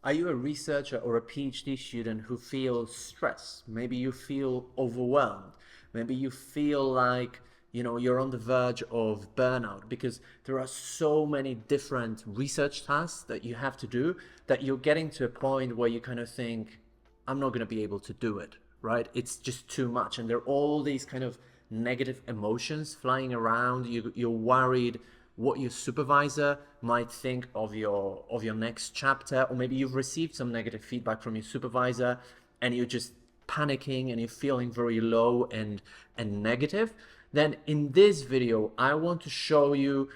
Are you a researcher or a PhD student who feels stressed? Maybe you feel overwhelmed. Maybe you feel like, you're on the verge of burnout because there are so many different research tasks that you have to do that you're getting to a point where you kind of think, I'm not going to be able to do it, right? It's just too much. And there are all these kind of negative emotions flying around. You're worried what your supervisor might think of your next chapter, or maybe you've received some negative feedback from your supervisor and you're just panicking and you're feeling very low and negative. Then in this video I want to show you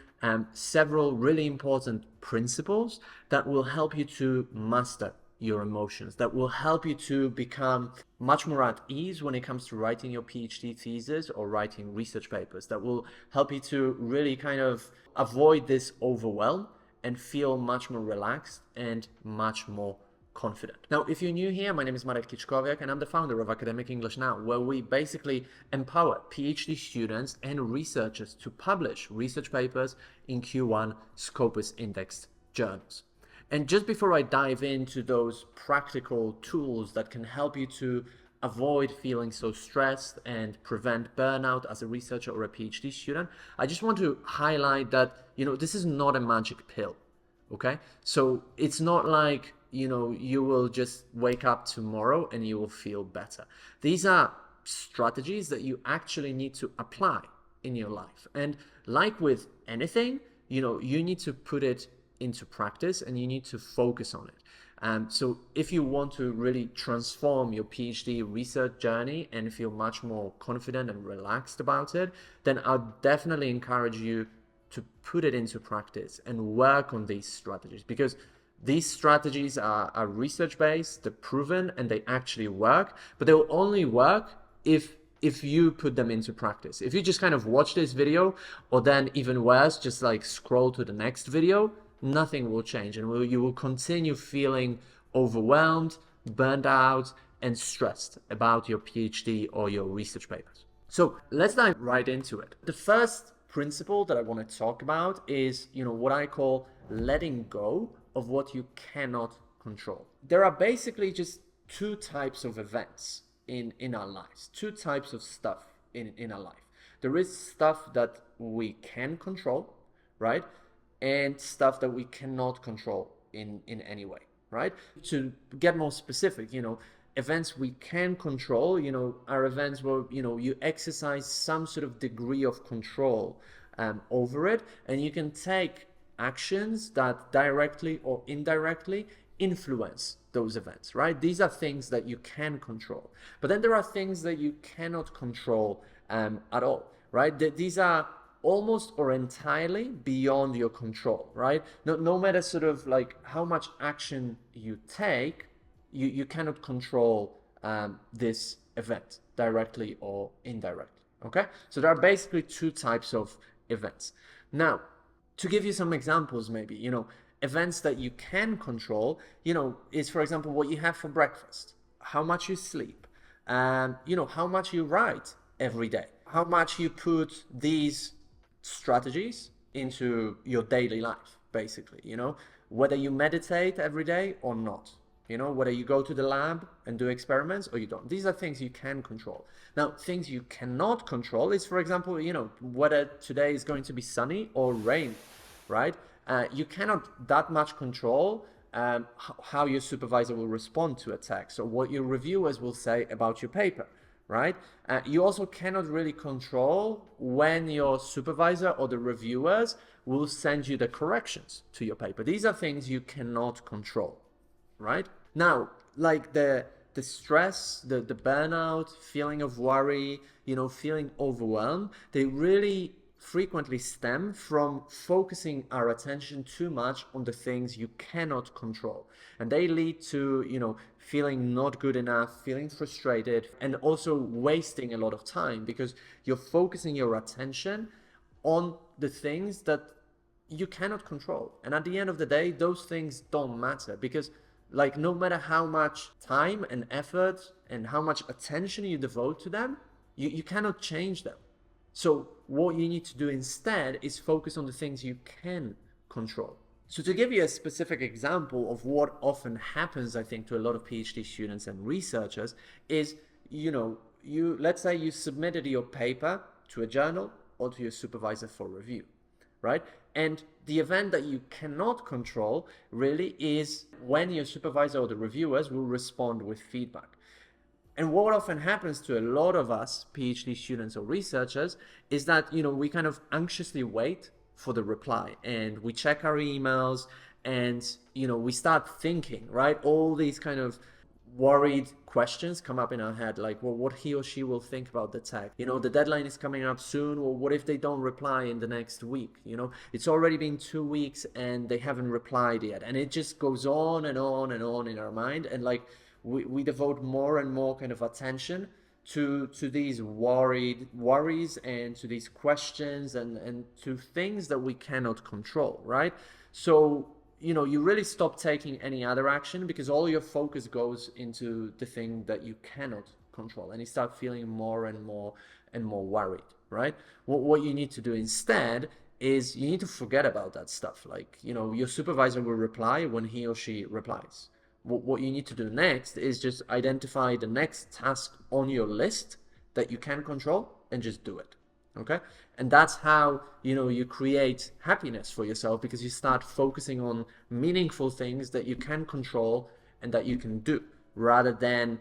several really important principles that will help you to master your emotions, that will help you to become much more at ease when it comes to writing your PhD thesis or writing research papers, that will help you to really kind of avoid this overwhelm and feel much more relaxed and much more confident. Now, if you're new here, my name is Marek Kiczkowiak and I'm the founder of Academic English Now, where we basically empower PhD students and researchers to publish research papers in Q1 Scopus-Indexed journals. And just before I dive into those practical tools that can help you to avoid feeling so stressed and prevent burnout as a researcher or a PhD student, I just want to highlight that, this is not a magic pill, okay? So it's not like, you will just wake up tomorrow and you will feel better. These are strategies that you actually need to apply in your life. And like with anything, you need to put it into practice and you need to focus on it. So if you want to really transform your PhD research journey and feel much more confident and relaxed about it, then I'll definitely encourage you to put it into practice and work on these strategies, because these strategies are research-based, they're proven, and they actually work, but they will only work if you put them into practice. If you just kind of watch this video, or then even worse, just like scroll to the next video, nothing will change, and you will continue feeling overwhelmed, burned out, and stressed about your PhD or your research papers. So let's dive right into it. The first principle that I want to talk about is, what I call letting go of what you cannot control. There are basically just two types of events in our lives, two types of stuff in our life. There is stuff that we can control, right? And stuff that we cannot control in any way, right? To get more specific, events we can control, are events where, you exercise some sort of degree of control over it, and you can take actions that directly or indirectly influence those events, right? These are things that you can control. But then there are things that you cannot control at all, right? These are almost or entirely beyond your control, right? No matter sort of like how much action you take, you cannot control this event directly or indirectly, okay? So there are basically two types of events. Now, to give you some examples, maybe, events that you can control, is, for example, what you have for breakfast, how much you sleep, how much you write every day, how much you put these strategies into your daily life, basically, whether you meditate every day or not, whether you go to the lab and do experiments or you don't. These are things you can control. Now, things you cannot control is, for example, whether today is going to be sunny or rain, right? You cannot that much control how your supervisor will respond to a text or what your reviewers will say about your paper, right? You also cannot really control when your supervisor or the reviewers will send you the corrections to your paper. These are things you cannot control, right? Now, like the stress, the burnout, feeling of worry, feeling overwhelmed, they really frequently stem from focusing our attention too much on the things you cannot control. And they lead to, feeling not good enough, feeling frustrated, and also wasting a lot of time because you're focusing your attention on the things that you cannot control. And at the end of the day, those things don't matter because, like, no matter how much time and effort and how much attention you devote to them, you cannot change them. So what you need to do instead is focus on the things you can control, So to give you a specific example of what often happens, I think, to a lot of PhD students and researchers is, let's say you submitted your paper to a journal or to your supervisor for review, right? And the event that you cannot control really is when your supervisor or the reviewers will respond with feedback. And what often happens to a lot of us PhD students or researchers is that, we kind of anxiously wait for the reply, and we check our emails, and, we start thinking, right? All these kind of worried questions come up in our head, like, well, what he or she will think about the tag. The deadline is coming up soon. Well, what if they don't reply in the next week? It's already been 2 weeks and they haven't replied yet. And it just goes on and on and on in our mind. And like, we devote more and more kind of attention to these worries and to these questions and to things that we cannot control, right? So, you really stop taking any other action because all your focus goes into the thing that you cannot control, and you start feeling more and more worried, right? What you need to do instead is you need to forget about that stuff. Like, your supervisor will reply when he or she replies. What you need to do next is just identify the next task on your list that you can control and just do it. Okay? And that's how, you create happiness for yourself, because you start focusing on meaningful things that you can control and that you can do, rather than,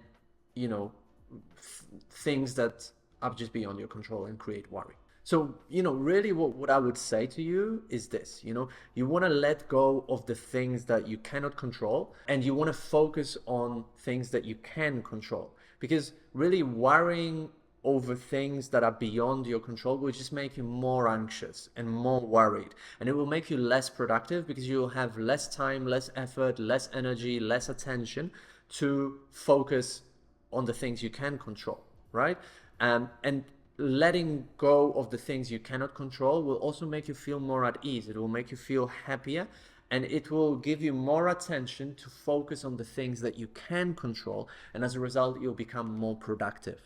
things that are just beyond your control and create worry. So, really what I would say to you is this, you want to let go of the things that you cannot control, and you want to focus on things that you can control, because really worrying over things that are beyond your control will just make you more anxious and more worried, and it will make you less productive because you'll have less time, less effort, less energy, less attention to focus on the things you can control, right? And letting go of the things you cannot control will also make you feel more at ease. It will make you feel happier, and it will give you more attention to focus on the things that you can control, and as a result you'll become more productive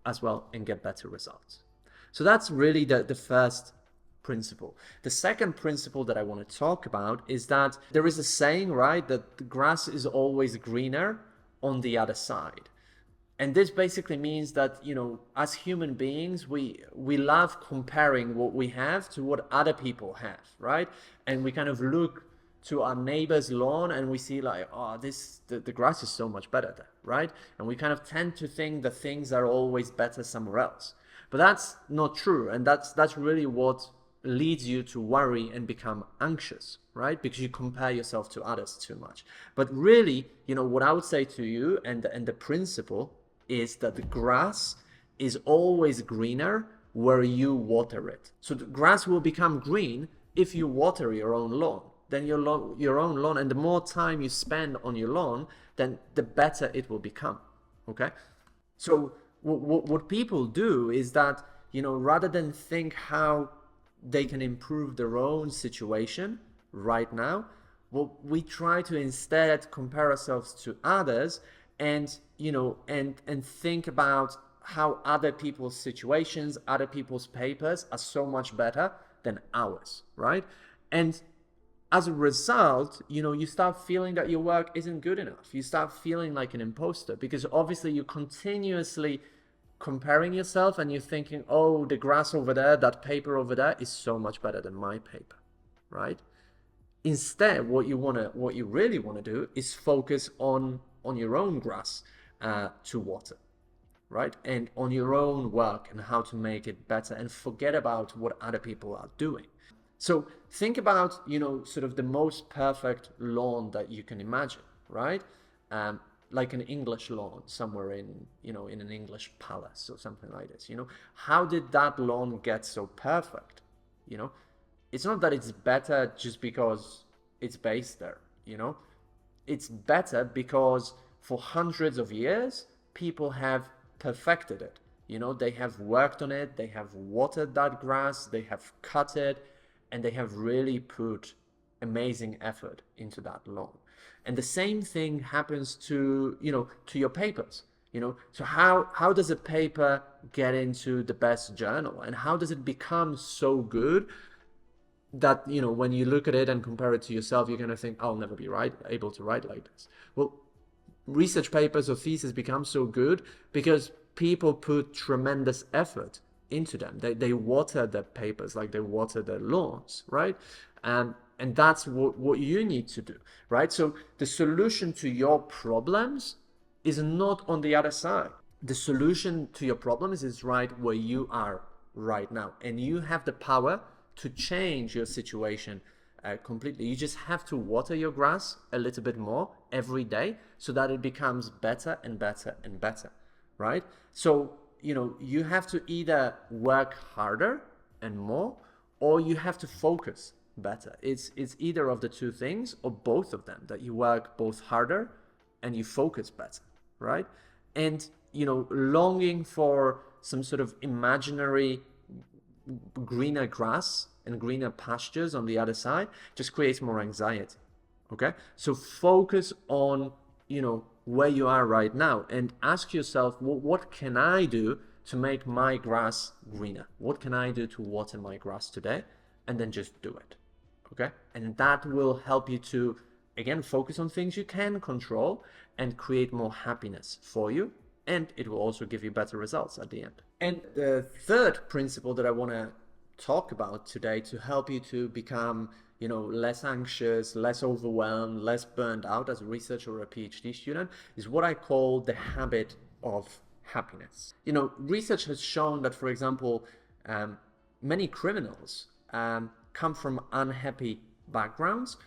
as well and get better results. So that's really the first principle. The second principle that I want to talk about is that there is a saying, right, that the grass is always greener on the other side. And this basically means that, as human beings, we love comparing what we have to what other people have, right? And we kind of look to our neighbor's lawn and we see like, oh, the grass is so much better there, right? And we kind of tend to think that things are always better somewhere else. But that's not true. And that's really what leads you to worry and become anxious, right? Because you compare yourself to others too much. But really, what I would say to you and the principle is that the grass is always greener where you water it. So the grass will become green if you water your own lawn. Then your own lawn, and the more time you spend on your lawn, then the better it will become. Okay? So what people do is that, rather than think how they can improve their own situation right now, well, we try to instead compare ourselves to others and think about how other people's situations, other people's papers are so much better than ours, right? And as a result, you start feeling that your work isn't good enough. You start feeling like an imposter because obviously you're continuously comparing yourself and you're thinking, oh, the grass over there, that paper over there is so much better than my paper, right? Instead, what you really want to do is focus on your own grass to water, right? And on your own work and how to make it better, and forget about what other people are doing. So think about, sort of the most perfect lawn that you can imagine, right? Like an English lawn somewhere in an English palace or something like this, How did that lawn get so perfect? It's not that it's better just because it's based there, It's better because for hundreds of years, people have perfected it. They have worked on it, they have watered that grass, they have cut it, and they have really put amazing effort into that lawn. And the same thing happens to your papers. So how does a paper get into the best journal, and how does it become so good that, you know, when you look at it and compare it to yourself, you're going to think, I'll never be able to write like this. Well, research papers or theses become so good because people put tremendous effort into them. They water their papers like they water their lawns, right? And that's what you need to do, right? So the solution to your problems is not on the other side. The solution to your problems is right where you are right now. And you have the power to change your situation completely. You just have to water your grass a little bit more every day so that it becomes better and better and better, right? So, you know, you have to either work harder and more, or you have to focus better. It's either of the two things or both of them, that you work both harder and you focus better, right? And, you know, longing for some sort of imaginary greener grass and greener pastures on the other side just creates more anxiety. Okay, so focus on, you know, where you are right now and ask yourself, well, what can I do to make my grass greener? What can I do to water my grass today? And then just do it. Okay, and that will help you to, again, focus on things you can control and create more happiness for you. And it will also give you better results at the end. And the third principle that I want to talk about today to help you to become, you know, less anxious, less overwhelmed, less burned out as a researcher or a PhD student is what I call the habit of happiness. You know, research has shown that, for example, many criminals come from unhappy backgrounds,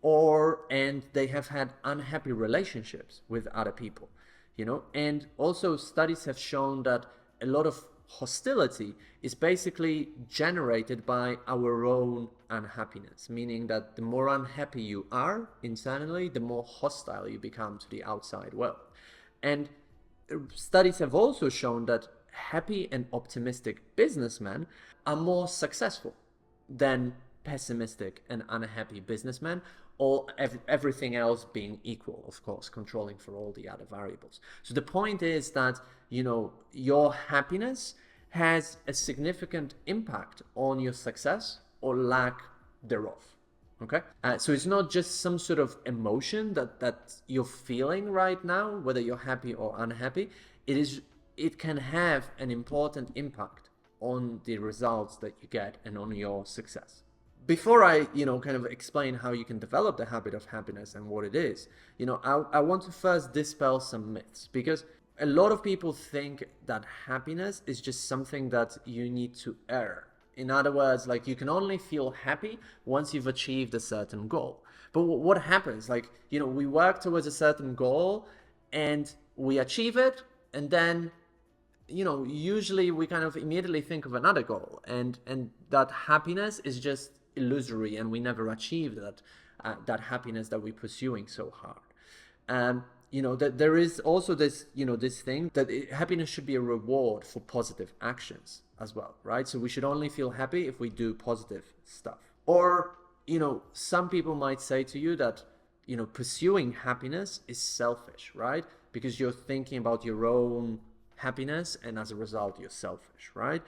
and they have had unhappy relationships with other people. You know, and also studies have shown that a lot of hostility is basically generated by our own unhappiness, meaning that the more unhappy you are internally, the more hostile you become to the outside world. And studies have also shown that happy and optimistic businessmen are more successful than pessimistic and unhappy businessmen, or everything else being equal, of course, controlling for all the other variables. So the point is that, you know, your happiness has a significant impact on your success or lack thereof. Okay, so it's not just some sort of emotion that you're feeling right now, whether you're happy or unhappy. It can have an important impact on the results that you get and on your success. Before I, you know, kind of explain how you can develop the habit of happiness and what it is, you know, I want to first dispel some myths, because a lot of people think that happiness is just something that you need to earn. In other words, like, you can only feel happy once you've achieved a certain goal. But what happens? Like, you know, we work towards a certain goal and we achieve it, and then, you know, usually we kind of immediately think of another goal, and that happiness is just illusory, and we never achieve that happiness that we're pursuing so hard. You know, that there is also this, you know, this thing that happiness should be a reward for positive actions as well, right? So we should only feel happy if we do positive stuff. Or, you know, some people might say to you that, you know, pursuing happiness is selfish, right? Because you're thinking about your own happiness, and as a result, you're selfish, right?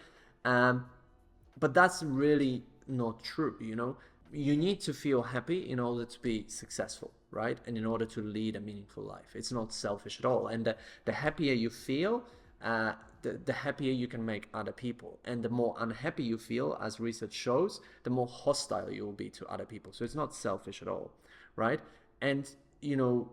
But that's really not true. You know, you need to feel happy in order to be successful, right? And in order to lead a meaningful life. It's not selfish at all. And the happier you feel, the happier you can make other people. And the more unhappy you feel, as research shows, the more hostile you will be to other people. So it's not selfish at all, right? And, you know,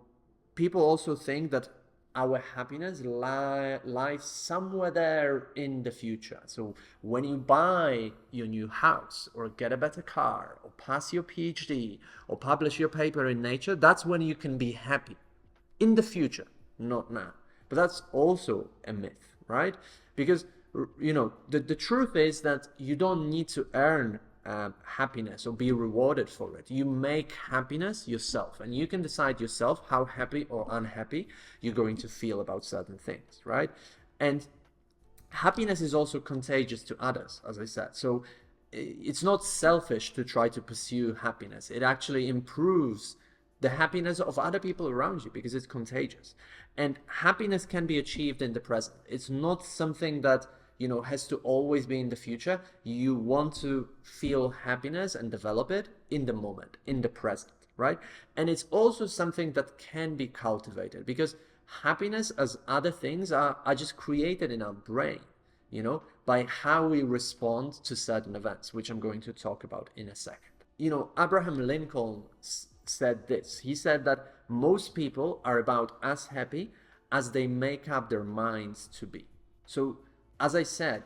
people also think that our happiness lies somewhere there in the future. So when you buy your new house, or get a better car, or pass your PhD, or publish your paper in Nature, that's when you can be happy. In the future, not now. But that's also a myth, right? Because, you know, the truth is that you don't need to earn happiness or be rewarded for it. You make happiness yourself, and you can decide yourself how happy or unhappy you're going to feel about certain things, right? And happiness is also contagious to others, as I said. So it's not selfish to try to pursue happiness. It actually improves the happiness of other people around you because it's contagious. And happiness can be achieved in the present. It's not something that, has to always be in the future. You want to feel happiness and develop it in the moment, in the present, right? And it's also something that can be cultivated, because happiness, as other things, are just created in our brain, by how we respond to certain events, which I'm going to talk about in a second. Abraham Lincoln said this. He said that most people are about as happy as they make up their minds to be. So, as I said,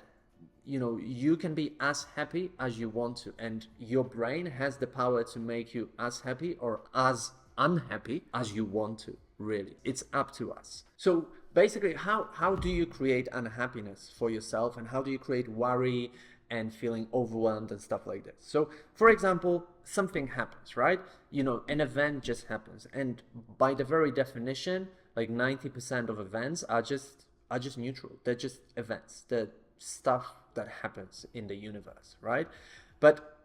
you can be as happy as you want to, and your brain has the power to make you as happy or as unhappy as you want to, really. It's up to us. So basically, how do you create unhappiness for yourself, and how do you create worry and feeling overwhelmed and stuff like this? So, for example, something happens, right? An event just happens, and by the very definition, like 90% of events are just neutral. They're just events. They're stuff that happens in the universe, right? But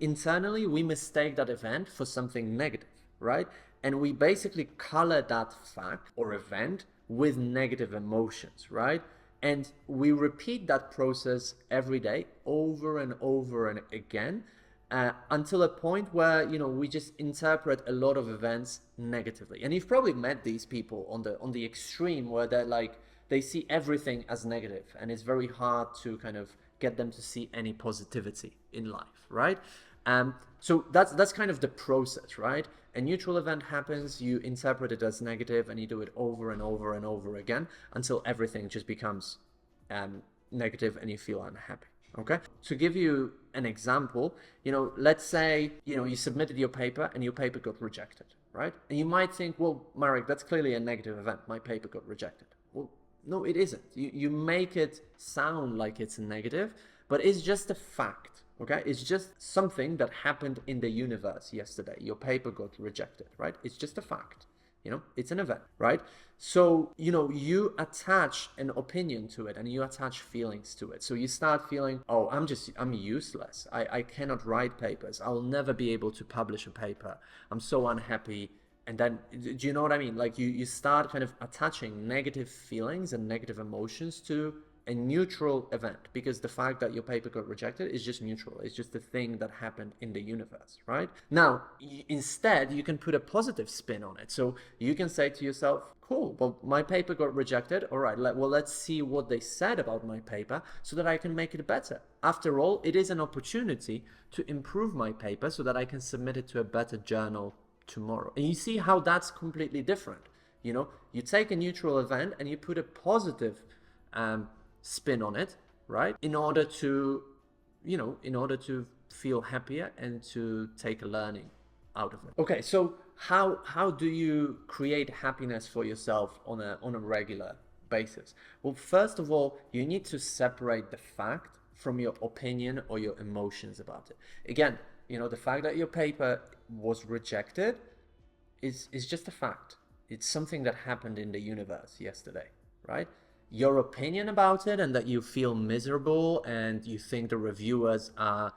internally we mistake that event for something negative, right? And we basically color that fact or event with negative emotions, right? And we repeat that process every day, over and over and again, until a point where we just interpret a lot of events negatively. And you've probably met these people on the extreme, where they're like, they see everything as negative, and it's very hard to kind of get them to see any positivity in life, right? So that's kind of the process, right? A neutral event happens, you interpret it as negative, and you do it over and over and over again until everything just becomes negative and you feel unhappy. Okay, to give you an example, let's say you submitted your paper and your paper got rejected, right? And you might think, well, Marek, that's clearly a negative event. My paper got rejected. Well, no, it isn't. You make it sound like it's negative, but it's just a fact. Okay, it's just something that happened in the universe yesterday. Your paper got rejected, right? It's just a fact. It's an event, right? So, you attach an opinion to it, and you attach feelings to it. So you start feeling, oh, I'm useless. I cannot write papers. I'll never be able to publish a paper. I'm so unhappy. And then, do you know what I mean? Like you start kind of attaching negative feelings and negative emotions to a neutral event, because the fact that your paper got rejected is just neutral. It's just a thing that happened in the universe, right? Now, instead, you can put a positive spin on it. So you can say to yourself, cool, well, my paper got rejected. All right, let's see what they said about my paper so that I can make it better. After all, it is an opportunity to improve my paper so that I can submit it to a better journal tomorrow. And you see how that's completely different. You take a neutral event and you put a positive spin on it, right? In order to feel happier and to take a learning out of it. Okay, so how do you create happiness for yourself on a regular basis? Well, first of all, you need to separate the fact from your opinion or your emotions about it. Again, the fact that your paper was rejected is just a fact. It's something that happened in the universe yesterday, right? Your opinion about it, and that you feel miserable and you think the reviewers are,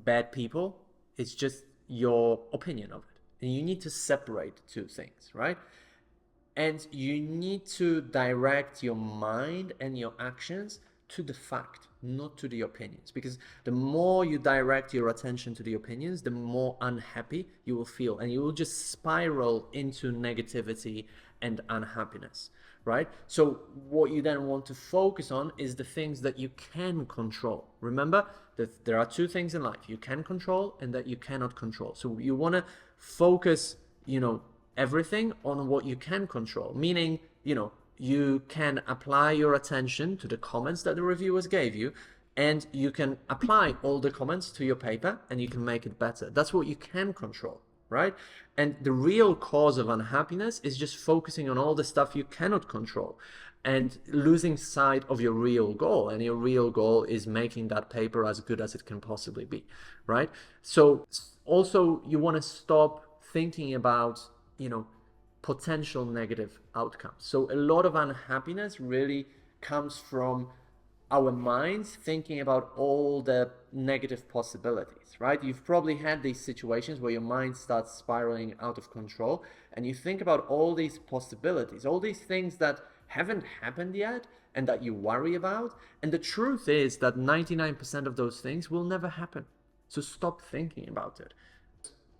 bad people, it's just your opinion of it. And you need to separate two things, right? And you need to direct your mind and your actions to the fact, not to the opinions. Because the more you direct your attention to the opinions, the more unhappy you will feel. And you will just spiral into negativity and unhappiness, right? So what you then want to focus on is the things that you can control. Remember that there are two things in life you can control and that you cannot control. So you want to focus, everything on what you can control, meaning, you can apply your attention to the comments that the reviewers gave you, and you can apply all the comments to your paper and you can make it better. That's what you can control, right? And the real cause of unhappiness is just focusing on all the stuff you cannot control and losing sight of your real goal. And your real goal is making that paper as good as it can possibly be, right? So also you want to stop thinking about, potential negative outcomes. So a lot of unhappiness really comes from our minds thinking about all the negative possibilities, right? You've probably had these situations where your mind starts spiraling out of control and you think about all these possibilities, all these things that haven't happened yet and that you worry about. And the truth is that 99% of those things will never happen. So stop thinking about it.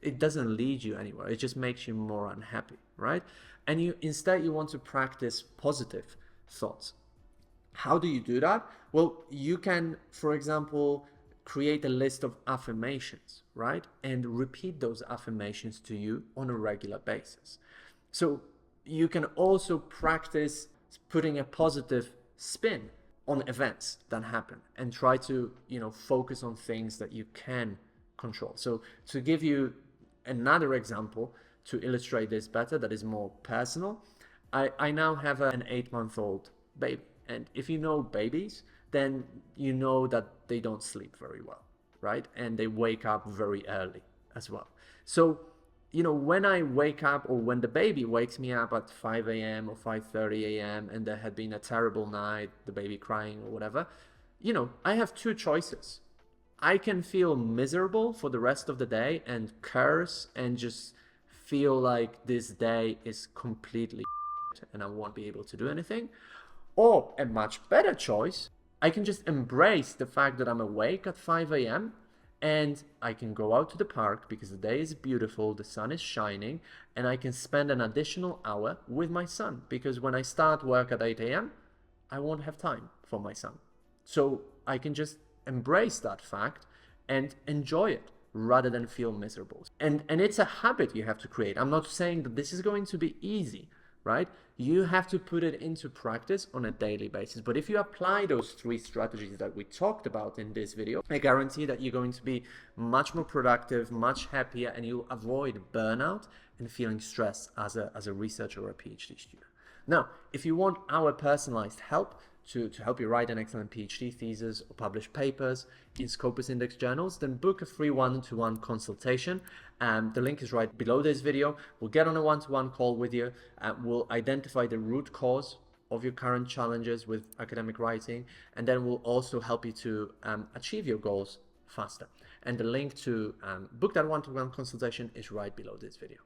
It doesn't lead you anywhere. It just makes you more unhappy, right? And instead you want to practice positive thoughts. How do you do that? Well, you can, for example, create a list of affirmations, right? And repeat those affirmations to you on a regular basis. So you can also practice putting a positive spin on events that happen and try to, focus on things that you can control. So to give you another example to illustrate this better, that is more personal, I now have an 8-month-old baby. And if you know babies, then you know that they don't sleep very well, right? And they wake up very early as well. So, when I wake up, or when the baby wakes me up at 5 a.m. or 5:30 a.m. and there had been a terrible night, the baby crying or whatever, I have two choices. I can feel miserable for the rest of the day and curse and just feel like this day is completely and I won't be able to do anything. Or a much better choice, I can just embrace the fact that I'm awake at 5 a.m. and I can go out to the park because the day is beautiful, the sun is shining, and I can spend an additional hour with my son because when I start work at 8 a.m., I won't have time for my son. So I can just embrace that fact and enjoy it rather than feel miserable. And it's a habit you have to create. I'm not saying that this is going to be easy, right? You have to put it into practice on a daily basis. But if you apply those 3 strategies that we talked about in this video, I guarantee that you're going to be much more productive, much happier, and you'll avoid burnout and feeling stressed as a researcher or a PhD student. Now, if you want our personalized help to help you write an excellent PhD thesis or publish papers in Scopus-Indexed journals, then book a free one-to-one consultation. The link is right below this video. We'll get on a one-to-one call with you. We'll identify the root cause of your current challenges with academic writing, and then we'll also help you to achieve your goals faster. And the link to book that one-to-one consultation is right below this video.